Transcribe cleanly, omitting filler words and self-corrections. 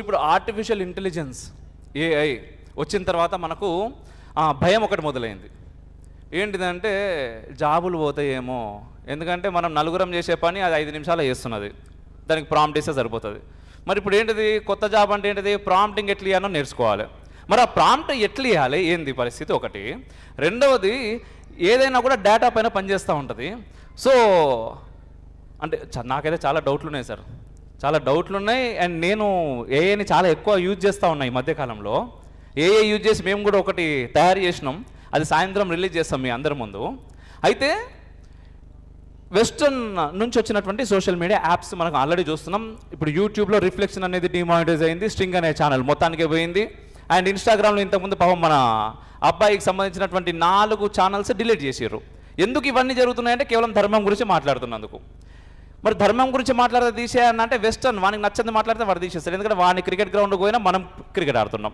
ఇప్పుడు artificial intelligence AI వచ్చిన తర్వాత మనకు భయం ఒకటి మొదలైంది. ఏంటిదంటే జాబులు పోతాయేమో, ఎందుకంటే మనం నలుగురం చేసే పని అది 5 నిమిషాలు చేస్తున్నది, దానికి ప్రాంప్ట్ ఇస్తే సరిపోతుంది. మరి ఇప్పుడు ఏంటిది కొత్త జాబ్ అంటే ఏంటిది, ప్రాంప్టింగ్ ఎట్లా ఇవ్వాలో నేర్చుకోవాలి. మరి ఆ ప్రాంప్ట్ ఎట్లా ఇవ్వాలి ఏంది పరిస్థితి ఒకటి. రెండవది ఏదైనా కూడా డేటా పైన పనిచేస్తూ ఉంటుంది. సో అంటే నాకైతే చాలా డౌట్లు ఉన్నాయి సార్, చాలా డౌట్లు ఉన్నాయి. అండ్ నేను ఏఐని చాలా ఎక్కువ యూజ్ చేస్తూ ఉన్నాయి ఈ మధ్యకాలంలో. ఏఐ యూజ్ చేసి మేము కూడా ఒకటి తయారు చేసినాం, అది సాయంత్రం రిలీజ్ చేస్తాం మీ అందరి ముందు. అయితే వెస్టర్న్ నుంచి వచ్చినటువంటి సోషల్ మీడియా యాప్స్ మనకు ఆల్రెడీ చూస్తున్నాం. ఇప్పుడు యూట్యూబ్లో రిఫ్లెక్షన్ అనేది డిమానిటైజ్ అయింది, స్ట్రింగ్ అనే ఛానల్ మొత్తానికే పోయింది. అండ్ ఇన్స్టాగ్రామ్లో ఇంతకుముందు పాపం మన అబ్బాయికి సంబంధించినటువంటి 4 ఛానల్స్ డిలీట్ చేసారు. ఎందుకు ఇవన్నీ జరుగుతున్నాయంటే కేవలం ధర్మం గురించి మాట్లాడుతున్నందుకు. మరి ధర్మం గురించి మాట్లాడితే తీసేయాలంటే వెస్టర్న్ వానికి నచ్చింది మాట్లాడితే వాడు తీసేస్తారు. ఎందుకంటే వాడిని క్రికెట్ గ్రౌండ్కి పోయినా మనం క్రికెట్ ఆడుతున్నాం.